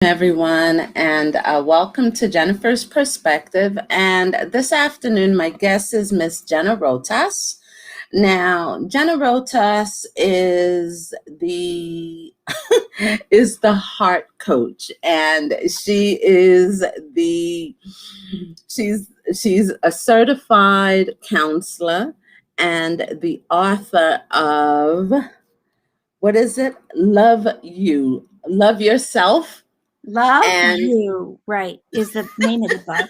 Everyone, and welcome to Jennifer's Perspective. And this afternoon, my guest is Miss Gena Rotas. Now, Gena Rotas is the is the heart coach, and she's a certified counselor and the author of, what is it? Love Yourself. Love And You, right, is the name of the book.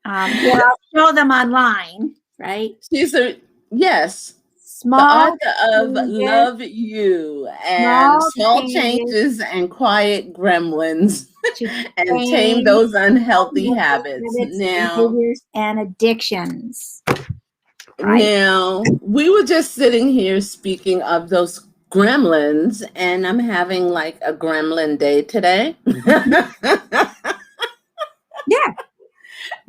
Yeah, I'll show them online, right? yes, the Small author of changes, Love You and small Small changes Changes and Quiet Gremlins to and Tame tame Those Unhealthy unhealthy Habits. habits, behaviors, and addictions, right? Now, we were just sitting here speaking of those gremlins, and I'm having like a gremlin day today. Yeah,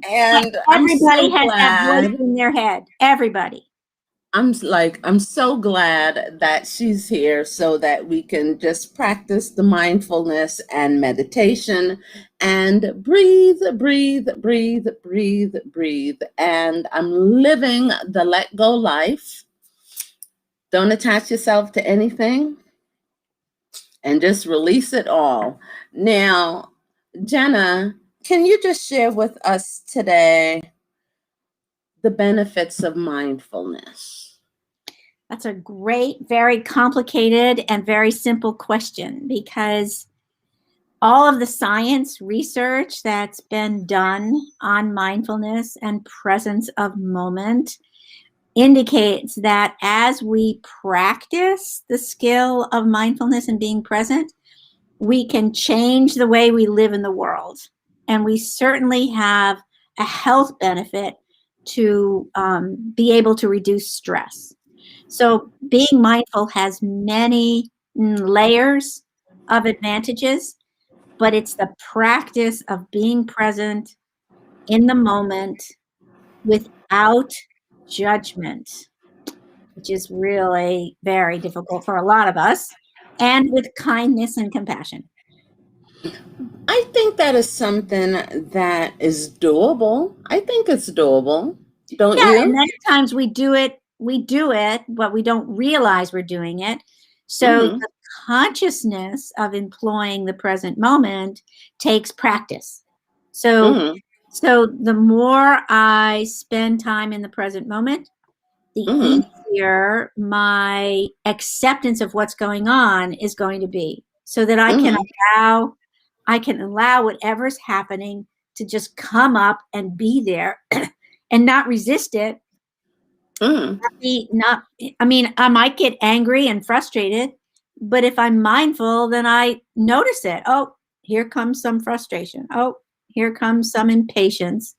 And I'm everybody so has that voice glad. in their head. Everybody. I'm so glad that she's here so that we can just practice the mindfulness and meditation and breathe, breathe, breathe, breathe, breathe. And I'm living the let go life. Don't attach yourself to anything and just release it all. Now, Gena, can you just share with us today the benefits of mindfulness? That's a great, very complicated, and very simple question, because all of the science research that's been done on mindfulness and presence of moment indicates that as we practice the skill of mindfulness and being present, we can change the way we live in the world. And we certainly have a health benefit to be able to reduce stress. So being mindful has many layers of advantages, but it's the practice of being present in the moment without judgment, which is really very difficult for a lot of us, and with kindness and compassion. I think that is something that is doable. I think it's doable. Don't Yeah, and you? many times we do it, but we don't realize we're doing it. So Mm-hmm. the consciousness of employing the present moment takes practice. So Mm-hmm. so the more I spend time in the present moment, the Mm-hmm. easier my acceptance of what's going on is going to be, so that Mm-hmm. I can allow whatever's happening to just come up and be there and not resist it. Mm-hmm. Not I mean, I might get angry and frustrated, but if I'm mindful, then I notice it. Oh, here comes some frustration. Oh, here comes some impatience.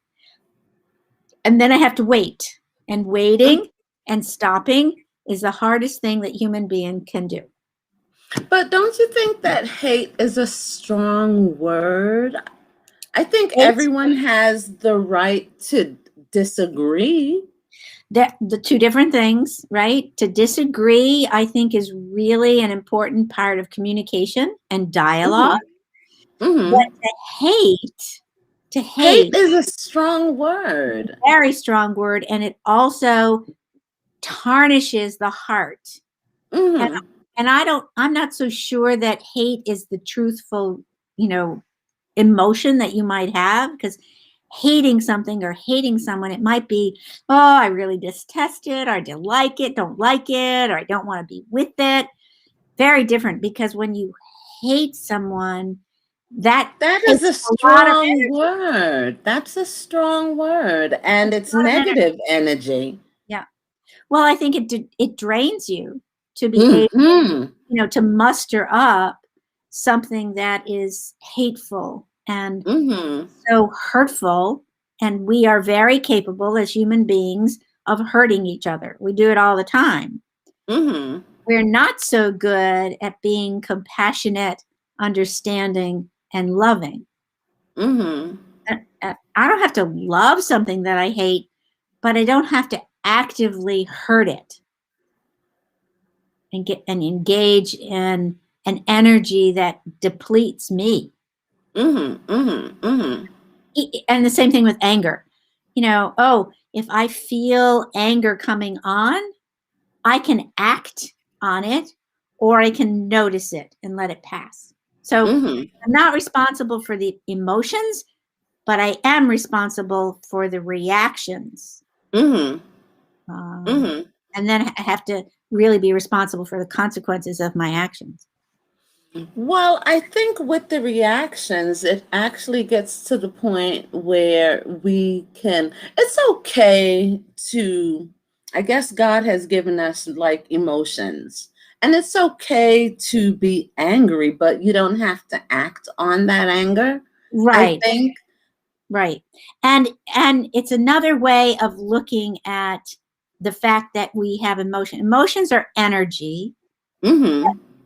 And then I have to wait. And waiting and stopping is the hardest thing that human being can do. But don't you think that hate is a strong word? I think Hate, everyone has the right to disagree. that the two different things, right? To disagree, I think, is really an important part of communication and dialogue. Mm-hmm. Mm-hmm. But to Hate hate, is a strong word. very strong word, and it also tarnishes the heart. And Mm-hmm. I'm not so sure that hate is the truthful, you know, emotion that you might have, because hating something or hating someone, it might be, oh, I really detest it, or I don't like it, or I don't want to be with it. Very different, because when you hate someone, that That is takes a a lot of strong energy. word. That's a strong word. And Takes it's a lot of energy. negative energy. Yeah. Well, I think it drains you to be able, Mm-hmm. to muster up something that is hateful and Mm-hmm. so hurtful. And we are very capable as human beings of hurting each other. We do it all the time. Mm-hmm. We're not so good at being compassionate, understanding, and loving. Mm-hmm. I don't have to love something that I hate, but I don't have to actively hurt it and engage in an energy that depletes me. And the same thing with anger. Oh, if I feel anger coming on, I can act on it, or I can notice it and let it pass. So I'm not responsible for the emotions, but I am responsible for the reactions. And then I have to really be responsible for the consequences of my actions. Well, I think with the reactions, it actually gets to the point where it's okay to, I guess God has given us like emotions, and it's okay to be angry, but you don't have to act on that anger. I Right. think. Right. And it's another way of looking at the fact that we have emotion. Emotions are energy,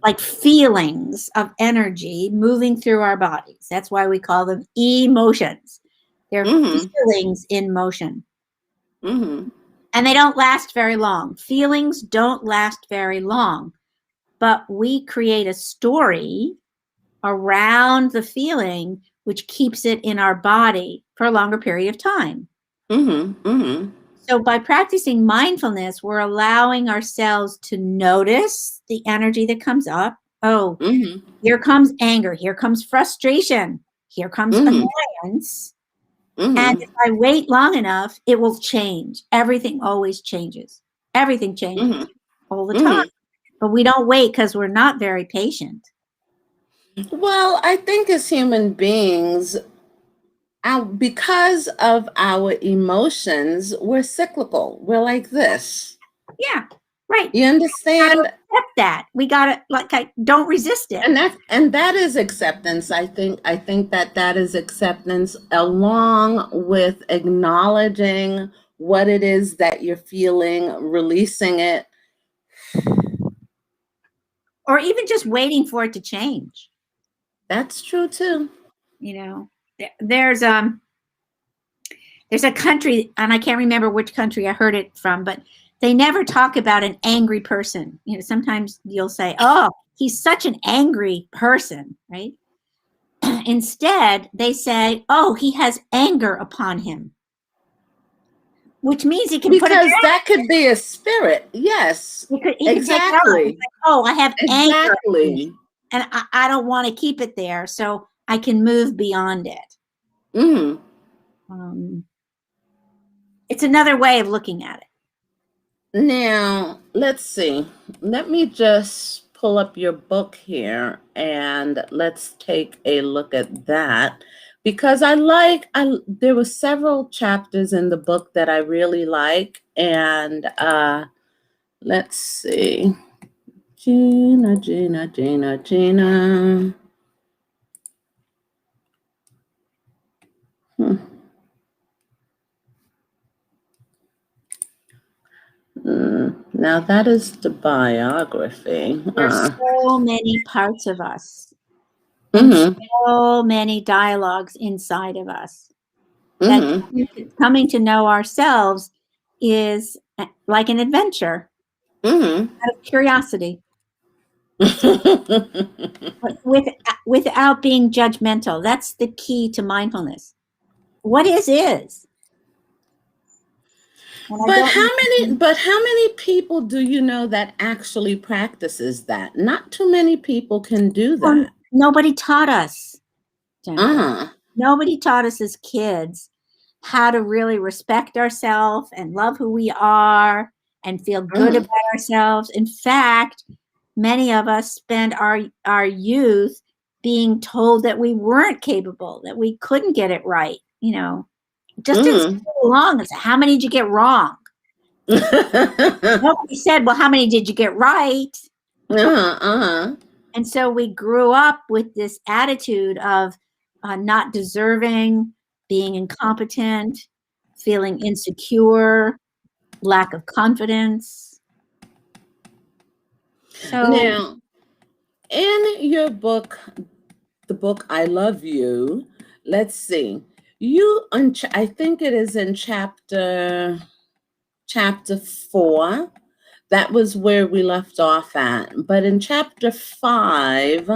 like feelings of energy moving through our bodies. That's why we call them emotions. They're feelings in motion. And they don't last very long. Feelings don't last very long, but we create a story around the feeling, which keeps it in our body for a longer period of time. So by practicing mindfulness, we're allowing ourselves to notice the energy that comes up. Oh, here comes anger. Here comes frustration. Here comes annoyance. And if I wait long enough, it will change. Everything always changes. Everything changes all the time. But we don't wait because we're not very patient. Well, I think as human beings, because of our emotions, we're cyclical. We're like this. Yeah, right. You understand? Accept that. We gotta don't resist it. And that is acceptance. I think that is acceptance, along with acknowledging what it is that you're feeling, releasing it, or even just waiting for it to change. That's true too. There's a country, and I can't remember which country I heard it from, but they never talk about an angry person. Sometimes you'll say, oh, he's such an angry person, right? Instead, they say, oh, he has anger upon him, which means he can put it Because down. that could be a spirit. Yes. He could Exactly. like, oh, I have anger, Exactly. and I don't want to keep it there, so I can move beyond it. It's another way of looking at it. Now, let's see. Let me just pull up your book here and let's take a look at that, because there were several chapters in the book that I really like. And let's see. Gena. Now that is the biography. There's so many parts of us, and so many dialogues inside of us. That coming to know ourselves is like an adventure out of curiosity, but without being judgmental. That's the key to mindfulness. What is. But how many people do you know that actually practices that? Not too many people can do that. Nobody taught us, Jennifer. Nobody taught us as kids how to really respect ourselves and love who we are and feel good about ourselves. In fact, many of us spend our youth being told that we weren't capable, that we couldn't get it right. Just didn't go along and say, how many did you get wrong? Nobody said, well, how many did you get right? And so we grew up with this attitude of not deserving, being incompetent, feeling insecure, lack of confidence. So now, in your book, the book I Love You, let's see. I think it is in chapter 4. That was where we left off at. But in chapter 5,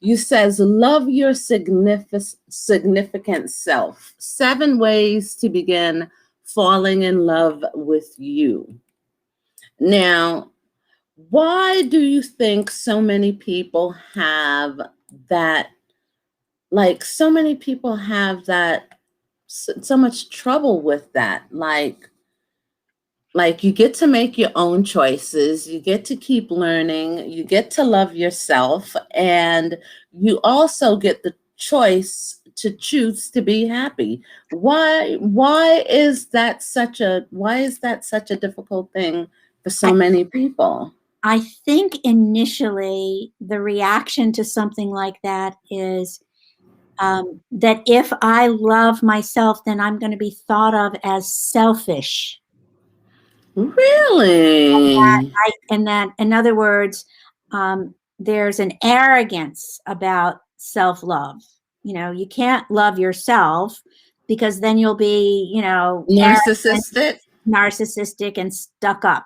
You says, love your significant self. 7 ways to begin falling in love with you. Now, why do you think so many people have that, like, so many people have that, so much trouble with that? Like you get to make your own choices, you get to keep learning, you get to love yourself, and you also get the choice to choose to be happy. Why is that such a difficult thing for so many people? I think initially the reaction to something like that is that if I love myself, then I'm going to be thought of as selfish. Really? And that, in other words, there's an arrogance about self-love. You can't love yourself because then you'll be, arrogant, Narcissistic? narcissistic, and stuck up.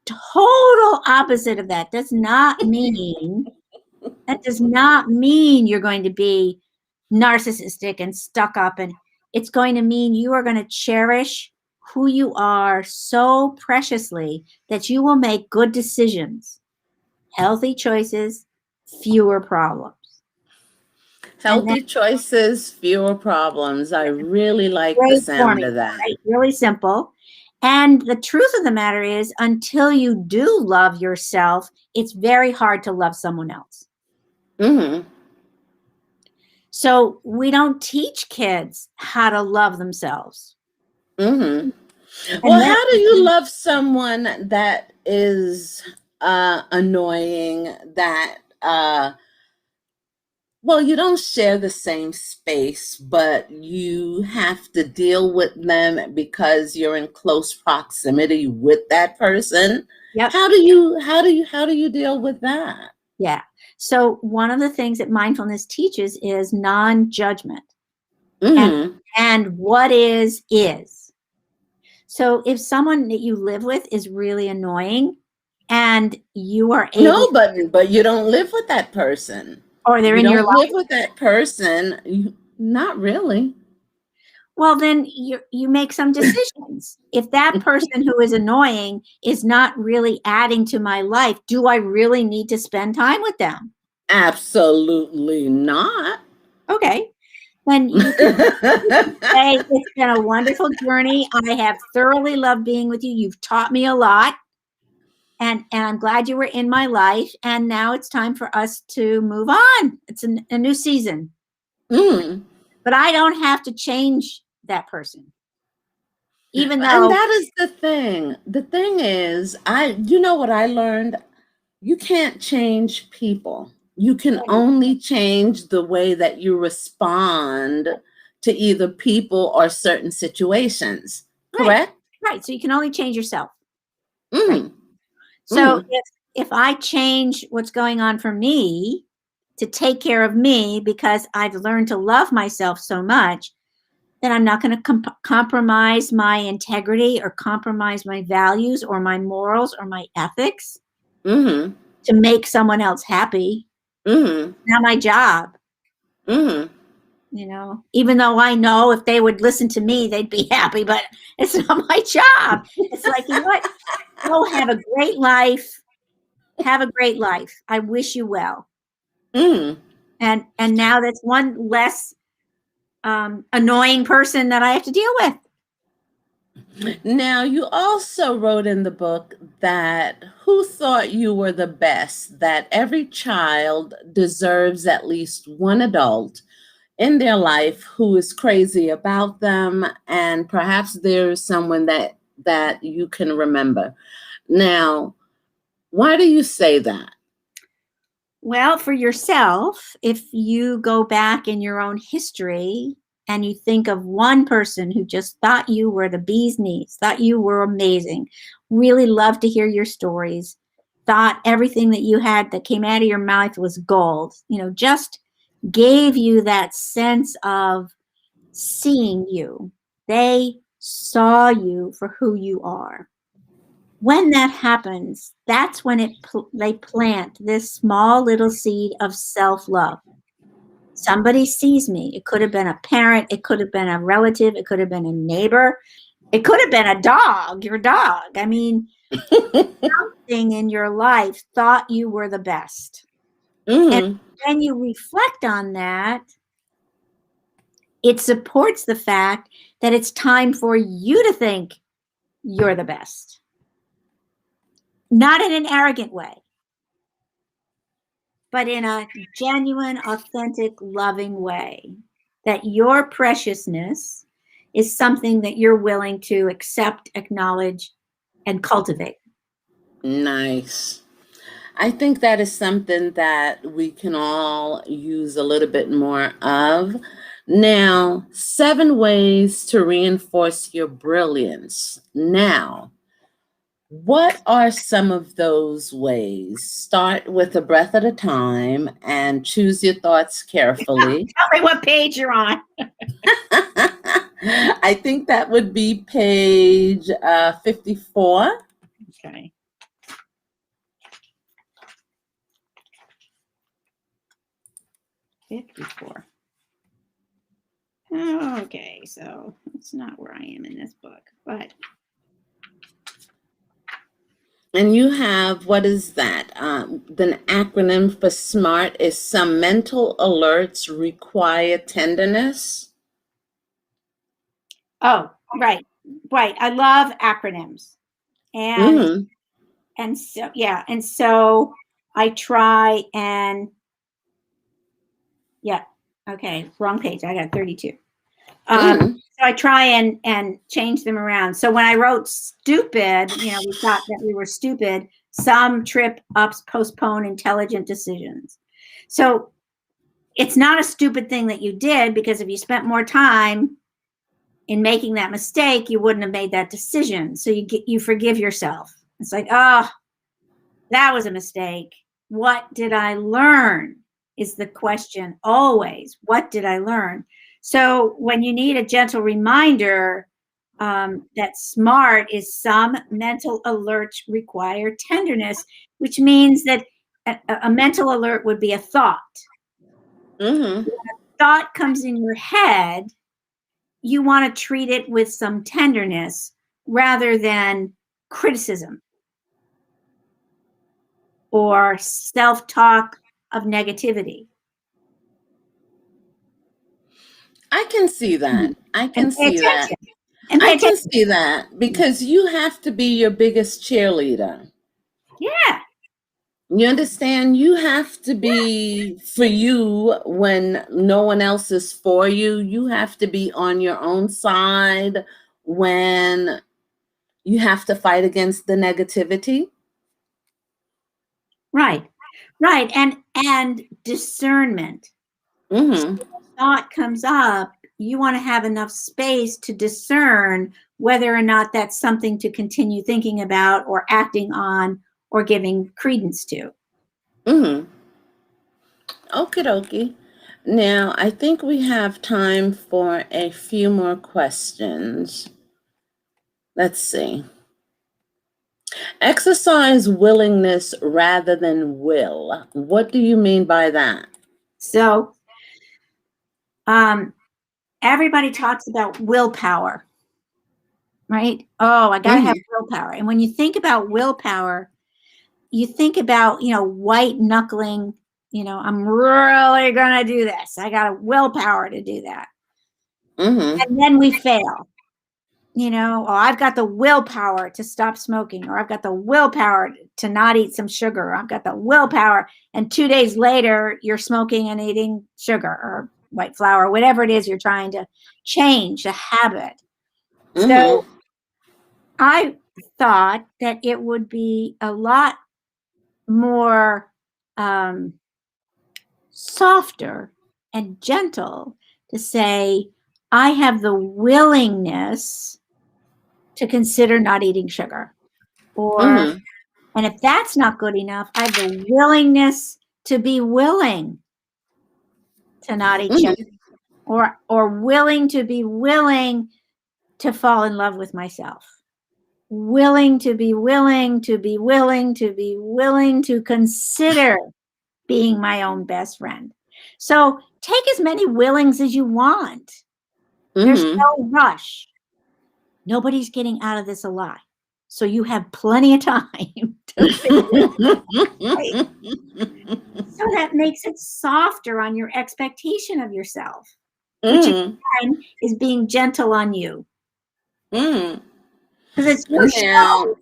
Total opposite of that. That does not mean you're going to be narcissistic and stuck up. And it's going to mean you are going to cherish who you are so preciously that you will make good decisions, healthy choices, fewer problems. And Healthy choices, fewer problems. I really like the great sound formula, of that. right? Really simple. And the truth of the matter is, until you do love yourself, it's very hard to love someone else. Mm-hmm. So we don't teach kids how to love themselves. Mm-hmm. And Well, that, how do you love someone that is annoying, that well, you don't share the same space, but you have to deal with them because you're in close proximity with that person? yep. How do you deal with that? Yeah. So one of the things that mindfulness teaches is non-judgment. And Mm-hmm. and what is. So if someone that you live with is really annoying and you are able, No, but you don't live with that person. or they're You in your don't live life, with that person. Not really. well, then you make some decisions. If that person who is annoying is not really adding to my life, do I really need to spend time with them? Absolutely not. Okay. Then you can say, it's been a wonderful journey. I have thoroughly loved being with you. You've taught me a lot. And I'm glad you were in my life. And now it's time for us to move on. It's a new season. Mm. But I don't have to change that person. Even And though, that is the thing. The thing is, you know what I learned? You can't change people. You can only change the way that you respond to either people or certain situations. right, Correct? right. So you can only change yourself. Right. Mm. So Mm. if I change what's going on for me to take care of me because I've learned to love myself so much, then I'm not going to compromise my integrity or compromise my values or my morals or my ethics Mm-hmm. to make someone else happy. Mm-hmm. Not my job, Mm-hmm. even though I know if they would listen to me, they'd be happy, but it's not my job. It's like, you know what? Go have a great life. Have a great life. I wish you well. Mm. And now that's one less annoying person that I have to deal with. Now, you also wrote in the book that who thought you were the best, that every child deserves at least one adult in their life who is crazy about them, and perhaps there's someone that you can remember. Now, why do you say that? Well, for yourself, if you go back in your own history and you think of one person who just thought you were the bee's knees, thought you were amazing, really loved to hear your stories, thought everything that you had that came out of your mouth was gold, just gave you that sense of seeing you. They saw you for who you are. When that happens, that's when they plant this small little seed of self-love. Somebody sees me. It could have been a parent. It could have been a relative. It could have been a neighbor. It could have been a dog, your dog. I mean, something in your life thought you were the best. And Mm-hmm. when you reflect on that, it supports the fact that it's time for you to think you're the best. Not in an arrogant way, but in a genuine, authentic, loving way. That your preciousness is something that you're willing to accept, acknowledge, and cultivate. Nice. I think that is something that we can all use a little bit more of. Now, 7 ways to reinforce your brilliance. Now, what are some of those ways? Start with a breath at a time and choose your thoughts carefully. Tell me what page you're on. I think that would be page 54. Okay. Okay, so it's not where I am in this book, but. And you have, what is that? The acronym for SMART is some mental alerts require tenderness. Oh, right. I love acronyms. Mm-hmm. And so, yeah. And so I try and, yeah. Okay. Wrong page. I got 32. Mm-hmm. So I try and change them around. So when I wrote stupid, we thought that we were stupid. Some trip ups postpone intelligent decisions. So it's not a stupid thing that you did, because if you spent more time in making that mistake, you wouldn't have made that decision. So you forgive yourself. It's like, oh, that was a mistake. What did I learn is the question always. What did I learn? So when you need a gentle reminder, that SMART is some mental alerts require tenderness, which means that a mental alert would be a thought. Mm-hmm. When a thought comes in your head, you want to treat it with some tenderness rather than criticism or self-talk of negativity. I can see that. I And can pay see that. attention. And pay I can attention. see that because you have to be your biggest cheerleader. Yeah. You understand? You have to be for you when no one else is for you. You have to be on your own side when you have to fight against the negativity. Right. And discernment. Mm-hmm. So when a thought comes up, you want to have enough space to discern whether or not that's something to continue thinking about or acting on or giving credence to. Mm-hmm. Okie dokie. Now, I think we have time for a few more questions. Let's see. Exercise willingness rather than will. What do you mean by that? So everybody talks about willpower, right? Oh, I got to have Mm-hmm. willpower. And when you think about willpower, you think about, white knuckling, I'm really going to do this. I got a willpower to do that. Mm-hmm. And then we fail. Oh, I've got the willpower to stop smoking, or I've got the willpower to not eat some sugar, or I've got the willpower. And 2 days later, you're smoking and eating sugar or white flour, whatever it is you're trying to change, a habit. So Mm-hmm. I thought that it would be a lot more softer and gentle to say, I have the willingness to consider not eating sugar. Or, Mm-hmm. and if that's not good enough, I have the willingness to be willing to not eat sugar, Mm-hmm. or willing to be willing to fall in love with myself. willing to be willing to be willing to be willing to consider being my own best friend. So take as many willings as you want. There's Mm-hmm. no rush. Nobody's getting out of this alive. So you have plenty of time to figure it out. So that makes it softer on your expectation of yourself, which Mm-hmm. again is being gentle on you. Mm-hmm. Because it's your Now, show,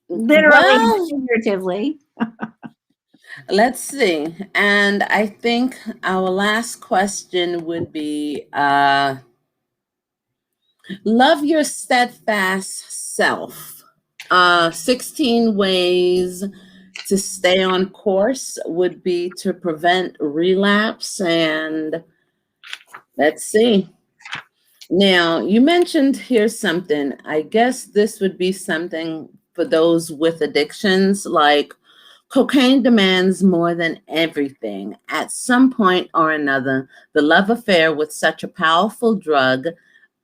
literally and well, figuratively. let's see. And I think our last question would be love your steadfast self. 16 ways to stay on course would be to prevent relapse. And let's see. Now, you mentioned here's something. I guess this would be something for those with addictions, like cocaine demands more than everything. At some point or another, the love affair with such a powerful drug,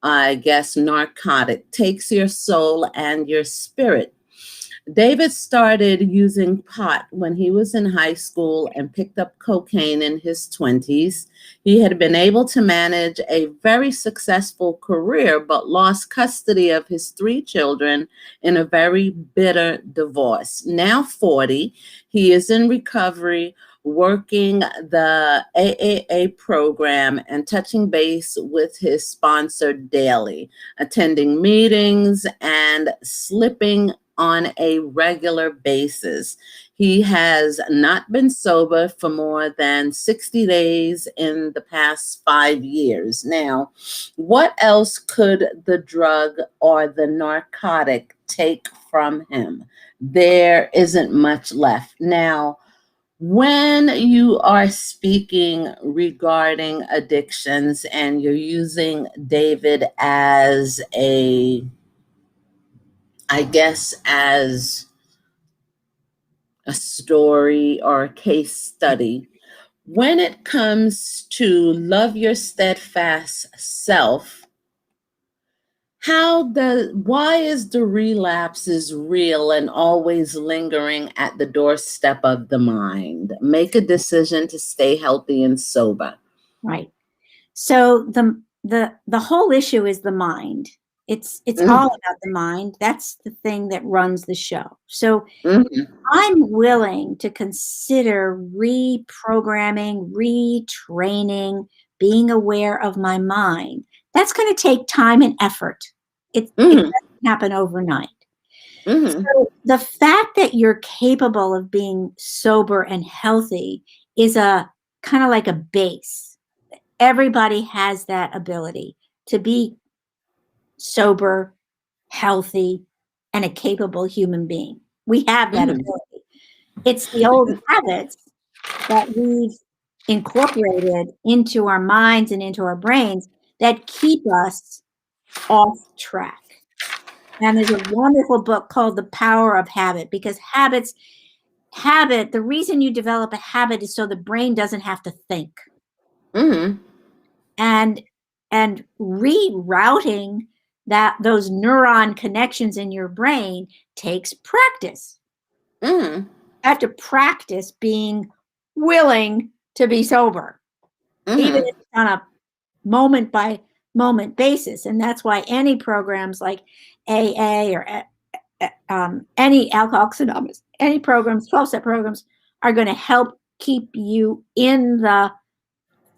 I guess narcotic, takes your soul and your spirit. David started using pot when he was in high school and picked up cocaine in his 20s. He had been able to manage a very successful career, but lost custody of his three children in a very bitter divorce. Now 40, he is in recovery, working the AAA program and touching base with his sponsor daily, attending meetings and slipping on a regular basis. He has not been sober for more than 60 days in the past 5 years. Now, what else could the drug or the narcotic take from him? There isn't much left. Now, when you are speaking regarding addictions and you're using David as I guess, as a story or a case study, when it comes to love your steadfast self, why is the relapses real and always lingering at the doorstep of the mind? Make a decision to stay healthy and sober. Right. So the whole issue is the mind. It's all Mhm, about the mind. That's the thing that runs the show. So mhm, I'm willing to consider reprogramming, retraining, being aware of my mind. That's going to take time and effort. It mhm, doesn't happen overnight. mhm, So the fact that you're capable of being sober and healthy is a kind of like a base. Everybody has that ability to be sober, healthy, and a capable human being. We have that mhm, ability. It's the old habits that we've incorporated into our minds and into our brains that keep us off track. And there's a wonderful book called The Power of Habit, because the reason you develop a habit is so the brain doesn't have to think. mhm, And rerouting those neuron connections in your brain takes practice. mhm, You have to practice being willing to be sober, even mhm, if it's on a moment by moment basis. And that's why any programs like AA or any Alcoholics Anonymous, any programs, 12-step programs, are going to help keep you in the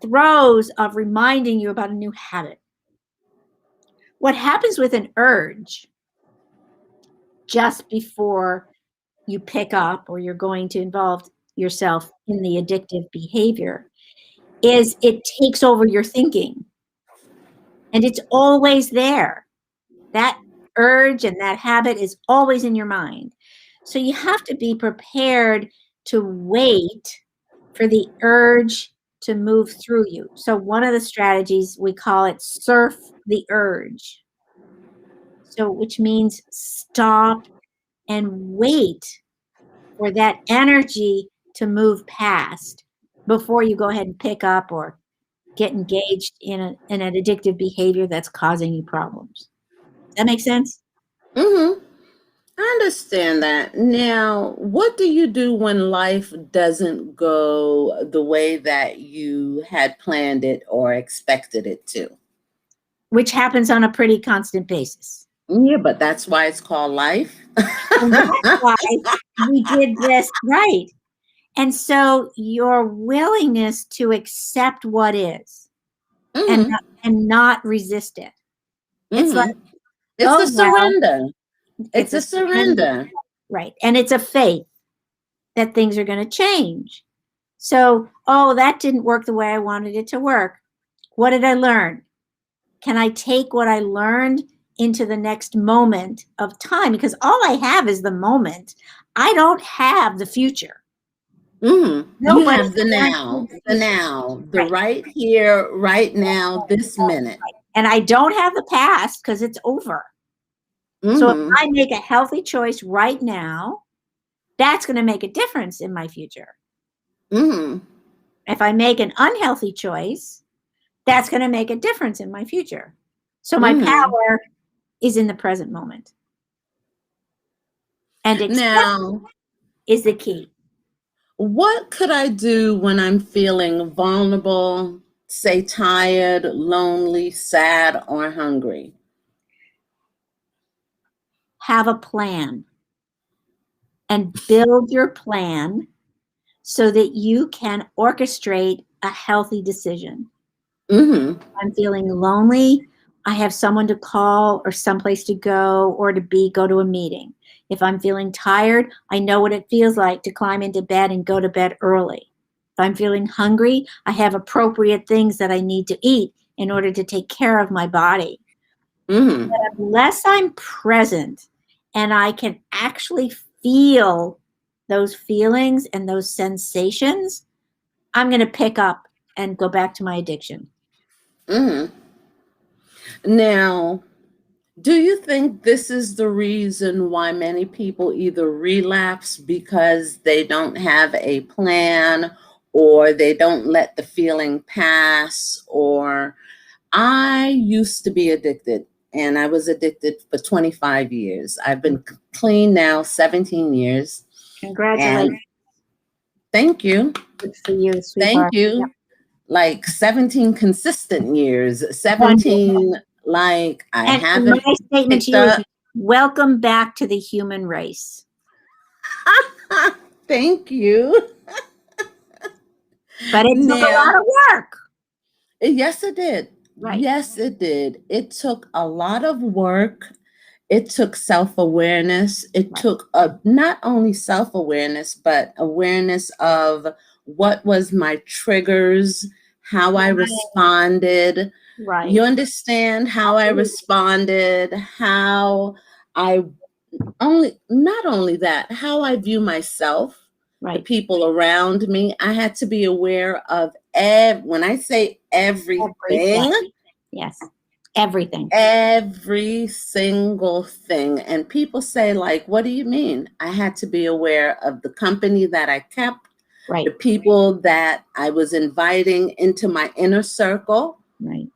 throes of reminding you about a new habit. What happens with an urge just before you pick up or you're going to involve yourself in the addictive behavior is it takes over your thinking, and it's always there. That urge and that habit is always in your mind. So you have to be prepared to wait for the urge to move through you. So one of the strategies, we call it surf the urge. So which means stop and wait for that energy to move past before you go ahead and pick up or get engaged in an addictive behavior that's causing you problems. Does that make sense? Mm-hmm. I understand that. Now, what do you do when life doesn't go the way that you had planned it or expected it to? which happens on a pretty constant basis. Yeah, but that's why it's called life. And that's why we did this right. And so your willingness to accept what is and Mm-hmm. and not resist it. It's like, Mm-hmm. It's a oh well, surrender. It's it's a a surrender, surrender. right? And it's a faith that things are going to change. So, oh, that didn't work the way I wanted it to work. What did I learn? Can I take what I learned into the next moment of time? Because all I have is the moment. I don't have the future. Mm-hmm. You Nobody have the now, guarantees the future. the Right. right here, right now, this minute. And I don't have the past because it's over. So if Mm-hmm. I make a healthy choice right now, that's going to make a difference in my future. Mm-hmm. If I make an unhealthy choice, that's going to make a difference in my future. So my Mm-hmm. power is in the present moment. And accept Now, is the key. what could I do when I'm feeling vulnerable, say tired, lonely, sad, or hungry? Have a plan and build your plan so that you can orchestrate a healthy decision. Mm-hmm. I'm feeling lonely, I have someone to call or someplace to go or to be, go to a meeting. If I'm feeling tired, I know what it feels like to climb into bed and go to bed early. If I'm feeling hungry, I have appropriate things that I need to eat in order to take care of my body. Mm-hmm. But unless I'm present and I can actually feel those feelings and those sensations, I'm going to pick up and go back to my addiction. Mm-hmm. Now, do you think this is the reason why many people either relapse because they don't have a plan or they don't let the feeling pass? Or I used to be addicted and I was addicted for 25 years. I've been clean now 17 years. And Congratulations. thank you. Good for you, Thank sweetheart. Yep. you. Like 17 consistent years, Wonderful. 17 like I And my haven't statement to picked you is up. welcome back to the human race. Thank you. But it took a Now, lot of work. yes, it did. Right. Yes, it did. It took a lot of work. It took self awareness. It Right. took not only self awareness, but awareness of what was my triggers, how I responded. Right. You understand how I responded, how I not only that, how I view myself, the Right. people around me. I had to be aware of when I say everything, Everything. Yes. Everything. every single thing. And people say, like, what do you mean? I had to be aware of the company that I kept, Right. the people that I was inviting into my inner circle. Right.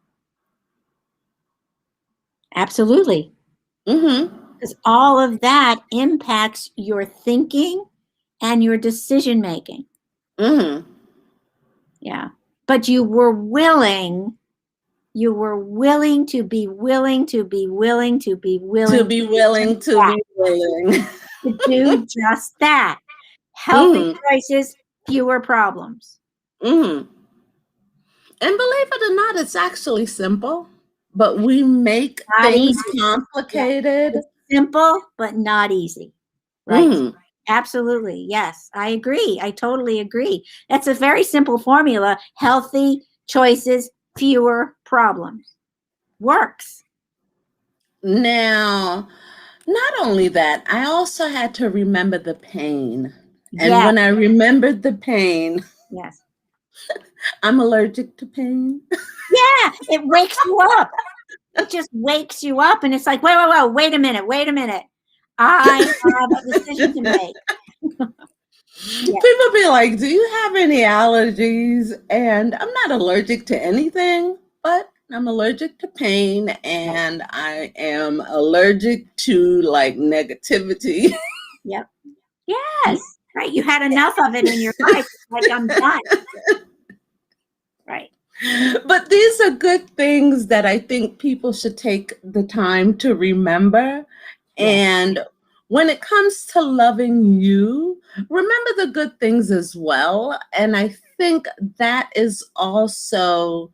Absolutely. Mm-hmm. Because all of that impacts your thinking and your decision making. Mm-hmm. Yeah. But you were willing to be willing to be willing to be willing To be willing to be willing. to do just that. Healthy Mm-hmm. choices, fewer problems. Mm-hmm. And believe it or not, it's actually simple, but we make Not things easy. Yeah. complicated. It's simple, but not easy. Right. Mm-hmm. Absolutely. Yes, I agree. I totally agree. That's a very simple formula. Healthy choices, fewer problems. Works. Now, not only that, I also had to remember the pain. And Yes. when I remembered the pain, Yes. I'm allergic to pain. Yeah. It wakes you up. It just wakes you up. And it's like, wait a minute. I have a decision to make. Yeah. People be like, do you have any allergies? And I'm not allergic to anything, but I'm allergic to pain, and I am allergic to like negativity. Yep. Yes. Right. You had enough of it in your life. It's like, I'm done. Right. But these are good things that I think people should take the time to remember. Yes. And when it comes to loving you, remember the good things as well. And I think that is also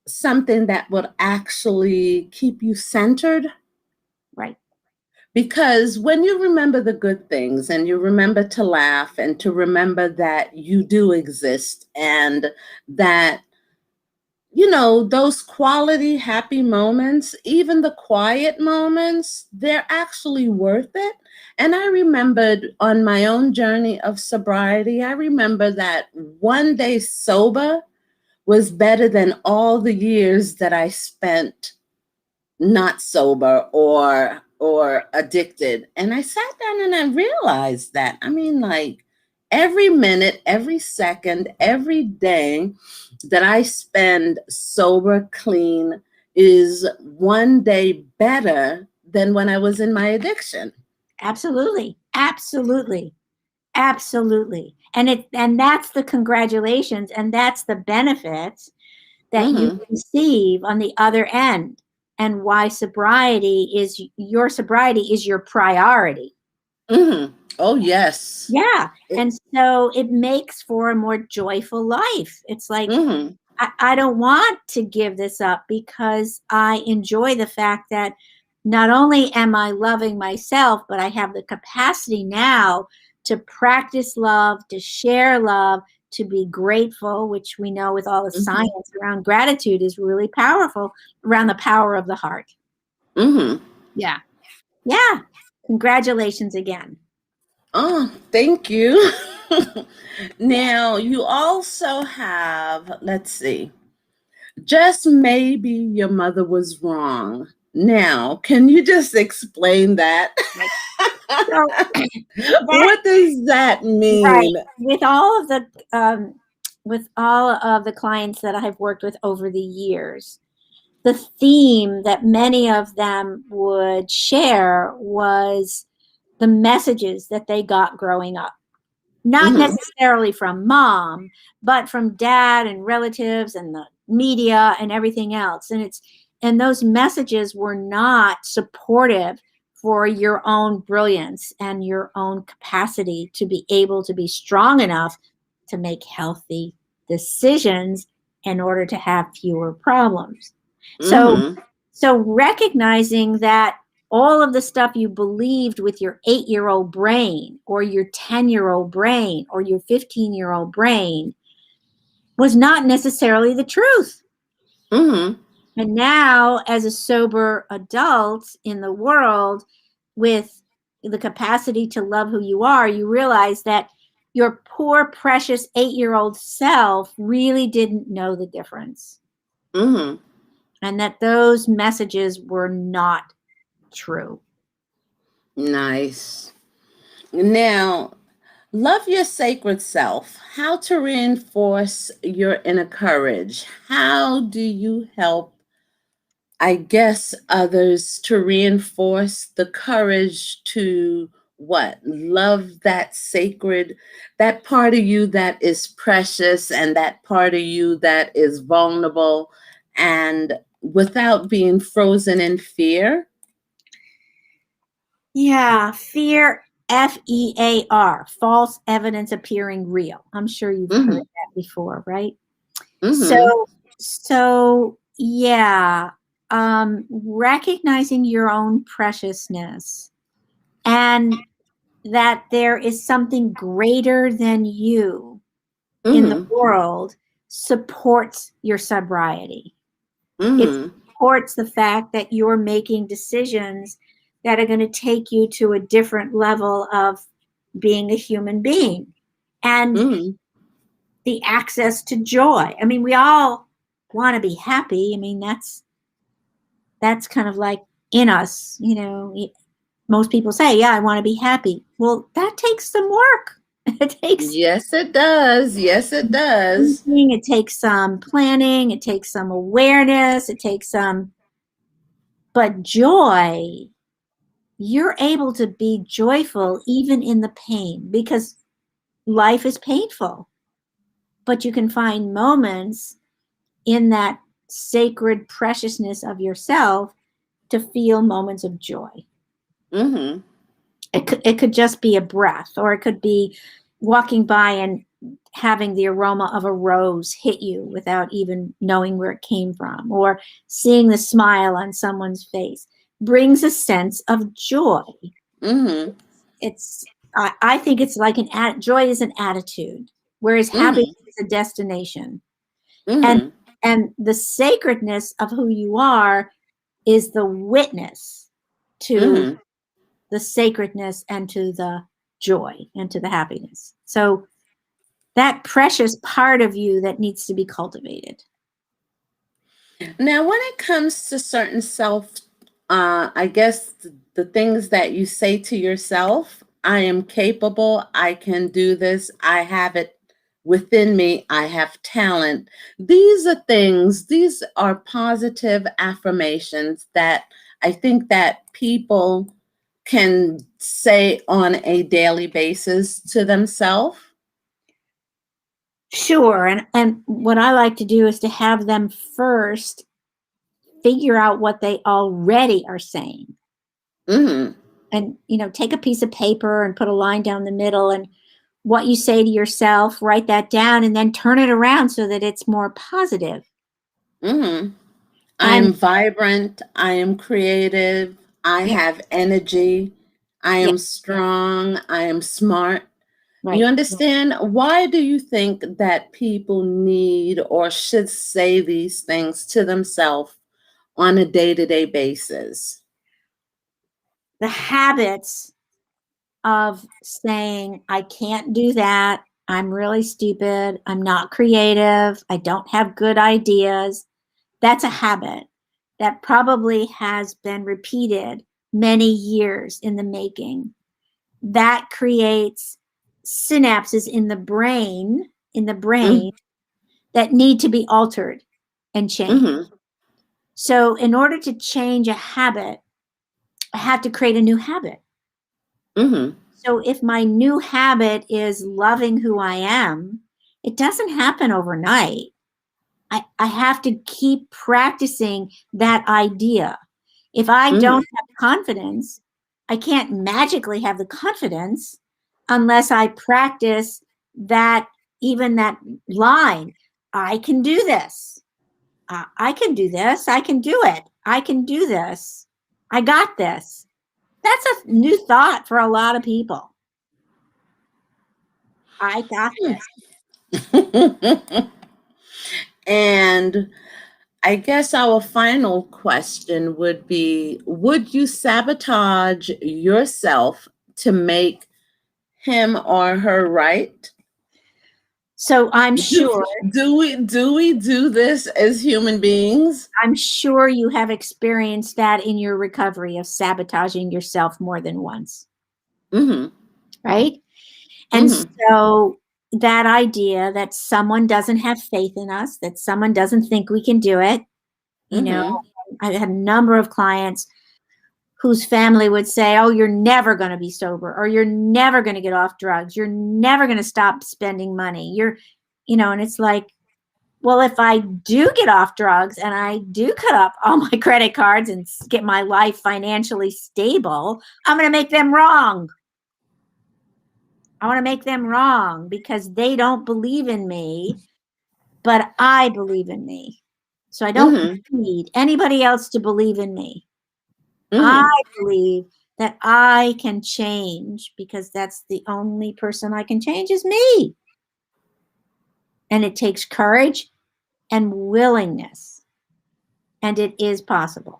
something that would actually keep you centered. Right. Because when you remember the good things and you remember to laugh and to remember that you do exist and that, you know, those quality happy moments, even the quiet moments, they're actually worth it. And I remembered on my own journey of sobriety, I remember that one day sober was better than all the years that I spent not sober or addicted. And I sat down and I realized that. I mean, like every minute, every second, every day that I spend sober, clean is one day better than when I was in my addiction. Absolutely. Absolutely. Absolutely. And that's the congratulations, and that's the benefits that you Mm-hmm. receive on the other end, and why your sobriety is your priority. Mm-hmm. Oh yes. Yeah. It, And so it makes for a more joyful life. It's like, mm-hmm. I don't want to give this up because I enjoy the fact that not only am I loving myself, but I have the capacity now to practice love, to share love, to be grateful, which we know with all the Mm-hmm. science around gratitude is really powerful, around the power of the heart. Mm-hmm. Yeah. Yeah. Congratulations again. Oh, thank you. Now, you also have, let's see, just maybe your mother was wrong. Now, can you just explain that? Right. So that, What does that right, mean? with all of the clients that I have worked with over the years, the theme that many of them would share was the messages that they got growing up. Not Mm-hmm. necessarily from mom, but from dad and relatives and the media and everything else. And those messages were not supportive for your own brilliance and your own capacity to be able to be strong enough to make healthy decisions in order to have fewer problems. So Mm-hmm. so recognizing that all of the stuff you believed with your 8-year-old brain or your 10-year-old brain or your 15-year-old brain was not necessarily the truth. Mm-hmm. And now, as a sober adult in the world with the capacity to love who you are, you realize that your poor, precious 8-year-old self really didn't know the difference, Mm-hmm. and that those messages were not true. Nice. Now, love your sacred self. How to reinforce your inner courage. How do you help, I guess, others to reinforce the courage to what? Love that sacred, that part of you that is precious and that part of you that is vulnerable and without being frozen in fear? Yeah, fear, FEAR, false evidence appearing real. I'm sure you've heard Mm-hmm. that before, right? So, Mm-hmm. so yeah, recognizing your own preciousness and that there is something greater than you in the Mm-hmm. world supports your sobriety. It Mm-hmm. supports the fact that you're making decisions that are going to take you to a different level of being a human being and Mm-hmm. the access to joy. I mean, we all want to be happy. I mean, that's kind of like in us, you know. Most people say, "Yeah, I want to be happy." Well, that takes some work. It takes Yes, it does. Yes, it does. thinking, it takes some planning, it takes some awareness, it takes some, but joy, you're able to be joyful even in the pain because life is painful. But you can find moments in that sacred preciousness of yourself to feel moments of joy. Mm-hmm. It could just be a breath, or it could be walking by and having the aroma of a rose hit you without even knowing where it came from, or seeing the smile on someone's face brings a sense of joy. Mm-hmm. I think it's like joy is an attitude, whereas happiness Mm-hmm. is a destination. And Mm-hmm. and the sacredness of who you are is the witness to Mm-hmm. the sacredness and to the joy and to the happiness. So that precious part of you that needs to be cultivated. Now, when it comes to certain I guess the things that you say to yourself, I am capable, I can do this, I have it within me, I have talent. These are positive affirmations that I think that people can say on a daily basis to themselves. Sure. And what I like to do is to have them first figure out what they already are saying. Mm-hmm. And, take a piece of paper and put a line down the middle, and what you say to yourself, write that down, and then turn it around so that it's more positive. Mm-hmm. I And am vibrant. I am creative. I yeah, have energy. I yeah, am strong. I am smart. You right. understand? Why do you think that people need or should say these things to themselves on a day-to-day basis? The habits of saying, I can't do that. I'm really stupid. I'm not creative. I don't have good ideas. That's a habit that probably has been repeated many years in the making. That creates synapses in the brain that need to be altered and changed. Mm-hmm. So in order to change a habit, I have to create a new habit. Mm-hmm. So if my new habit is loving who I am, it doesn't happen overnight. I have to keep practicing that idea. If I Mm-hmm. don't have confidence, I can't magically have the confidence unless I practice that, even that line. I can do this. I can do this. I can do it. I can do this. I got this. That's a new thought for a lot of people. I got this. And I guess our final question would be, would you sabotage yourself to make him or her right? So Do, do we do this as human beings? I'm sure you have experienced that in your recovery of sabotaging yourself more than once, Mm-hmm. right? And Mm-hmm. so that idea that someone doesn't have faith in us, that someone doesn't think we can do it, you know, Mm-hmm. I had a number of clients whose family would say, "Oh, you're never going to be sober, or you're never going to get off drugs. You're never going to stop spending money. And it's like, well, if I do get off drugs and I do cut up all my credit cards and get my life financially stable, I'm going to make them wrong. I want to make them wrong because they don't believe in me, but I believe in me. So I don't Mm-hmm. need anybody else to believe in me. I Mm-hmm. believe that I can change because that's the only person I can change is me. And it takes courage and willingness, and it is possible.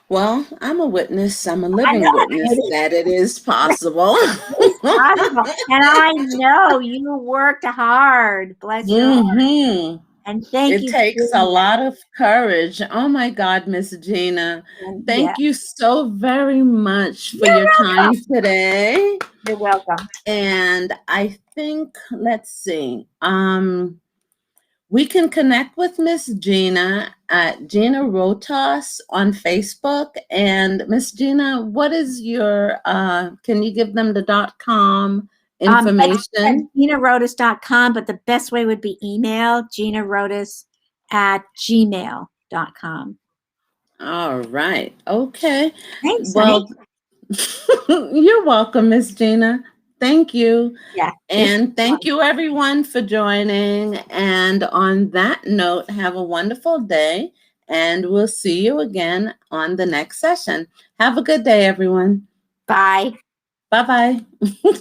Well, I'm a witness. I'm a I living know witness it that it is possible. is possible. And I know you worked hard, bless your heart. Mm-hmm. And thank It you for takes a doing lot of courage. Oh my God, Miss Gena. that. And yeah, Thank you so very much for you're your time welcome. today. You're welcome. And I think, let's see. We can connect with Miss Gena at Gena Rotas on Facebook. And Miss Gena, what is your, can you give them the .com That's information? GenaRotas.com, but the best way would be email, GenaRotas@gmail.com. All right. Okay. Thanks, honey. Well, you're welcome, Miss Gena. Thank you. Yeah, this was And thank fun. you, everyone, for joining. And on that note, have a wonderful day. And we'll see you again on the next session. Have a good day, everyone. Bye. Bye bye.